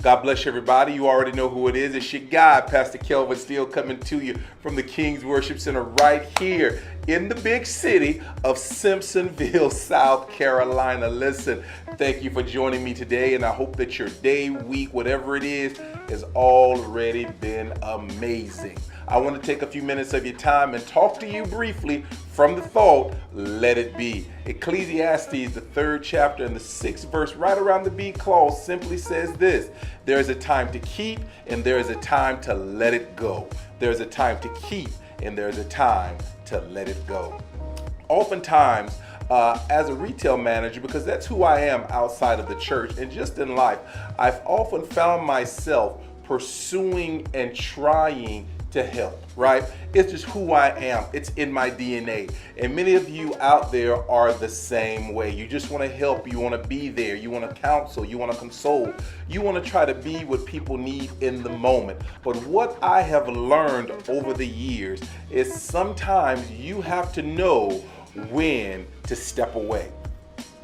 God bless you, everybody. You already know who it is. It's your guy, Pastor Kelvin, still coming to you from the King's Worship Center right here in the big city of Simpsonville, South Carolina. Listen, thank you for joining me today, and I hope that your day, week, whatever it is, has already been amazing. I want to take a few minutes of your time and talk to you briefly from the thought, let it be. Ecclesiastes, the 3rd chapter and the 6th verse, right around the B clause, simply says this: there is a time to keep and there is a time to let it go. There is a time to keep and there is a time to let it go. Oftentimes, as a retail manager, because that's who I am outside of the church and just in life, I've often found myself pursuing and trying to help, right? It's just who I am. It's in my DNA. And many of you out there are the same way. You just want to help. You want to be there. You want to counsel. You want to console. You want to try to be what people need in the moment. But what I have learned over the years is sometimes you have to know when to step away.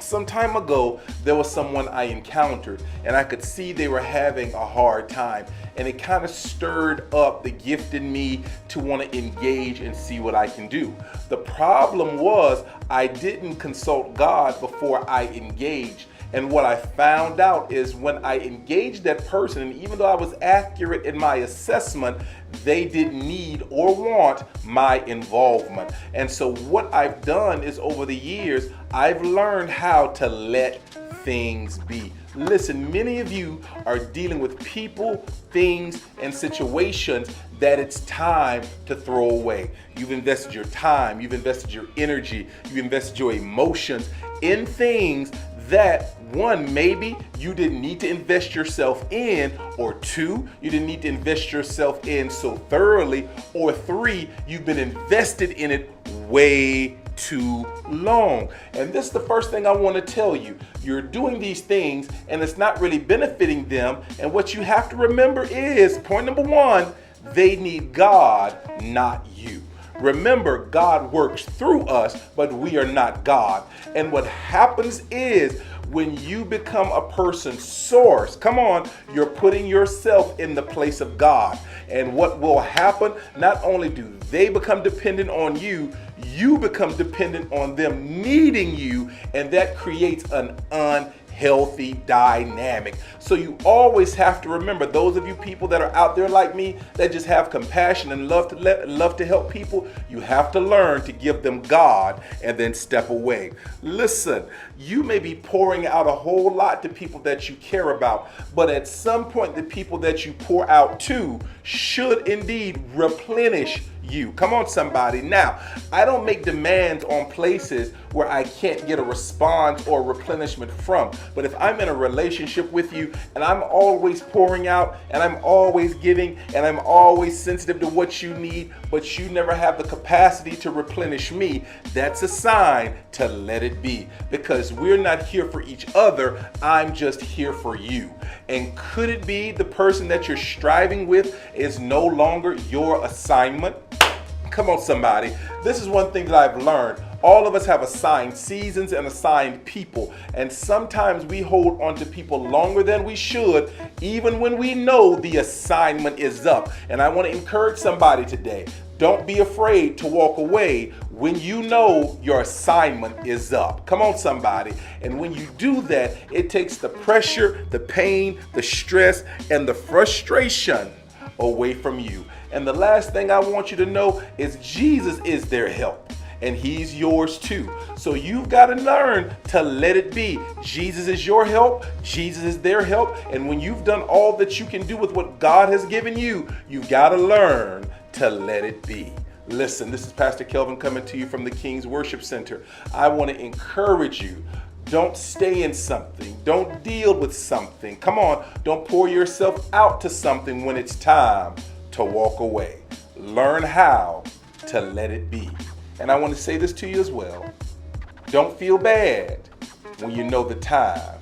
Some time ago, there was someone I encountered and I could see they were having a hard time, and it kind of stirred up the gift in me to want to engage and see what I can do. The problem was I didn't consult God before I engaged. And what I found out is when I engaged that person, and even though I was accurate in my assessment, they didn't need or want my involvement. And so what I've done is over the years, I've learned how to let things be. Listen, many of you are dealing with people, things, and situations that it's time to throw away. You've invested your time, you've invested your energy, you've invested your emotions in things that, one, maybe you didn't need to invest yourself in, or two, you didn't need to invest yourself in so thoroughly, or three, you've been invested in it way too long. And this is the first thing I want to tell you. You're doing these things and it's not really benefiting them. And what you have to remember is, point number one, they need God, not you. Remember, God works through us, but we are not God. And what happens is when you become a person's source, come on, you're putting yourself in the place of God. And what will happen, not only do they become dependent on you, you become dependent on them needing you, and that creates an unhealthy dynamic. So you always have to remember, those of you people that are out there like me that just have compassion and love to help people, you have to learn to give them God and then step away. Listen, you may be pouring out a whole lot to people that you care about, but at some point the people that you pour out to should indeed replenish you. Come on, somebody. Now, I don't make demands on places where I can't get a response or replenishment from. But if I'm in a relationship with you and I'm always pouring out and I'm always giving and I'm always sensitive to what you need, but you never have the capacity to replenish me, that's a sign to let it be. Because we're not here for each other. I'm just here for you. And could it be the person that you're striving with is no longer your assignment? Come on, somebody. This is one thing that I've learned. All of us have assigned seasons and assigned people. And sometimes we hold on to people longer than we should, even when we know the assignment is up. And I want to encourage somebody today. Don't be afraid to walk away when you know your assignment is up. Come on, somebody. And when you do that, it takes the pressure, the pain, the stress, and the frustration away from you. And the last thing I want you to know is Jesus is their help, and he's yours too. So you've got to learn to let it be. Jesus is your help. Jesus is their help. And when you've done all that you can do with what God has given you, you've got to learn to let it be. Listen, this is Pastor Kelvin coming to you from the King's Worship Center. I want to encourage you. Don't stay in something. Don't deal with something. Come on. Don't pour yourself out to something when it's time to walk away. Learn how to let it be. And I want to say this to you as well. Don't feel bad when you know the time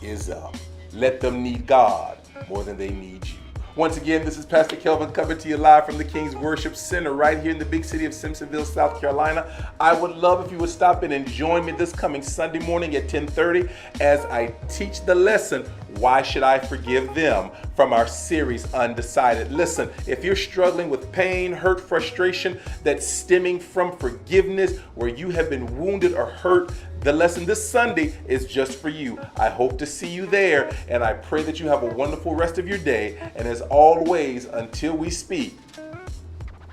is up. Let them need God more than they need you. Once again, this is Pastor Kelvin coming to you live from the King's Worship Center right here in the big city of Simpsonville, South Carolina. I would love if you would stop in and join me this coming Sunday morning at 10:30 as I teach the lesson, Why should I forgive them? From our series Undecided. Listen, if you're struggling with pain, hurt, frustration that's stemming from forgiveness, where you have been wounded or hurt, the lesson this Sunday is just for you. I hope to see you there, and I pray that you have a wonderful rest of your day. And as always, until we speak,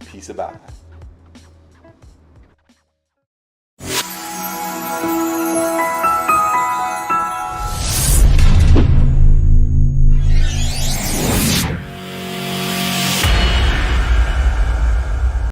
peace about.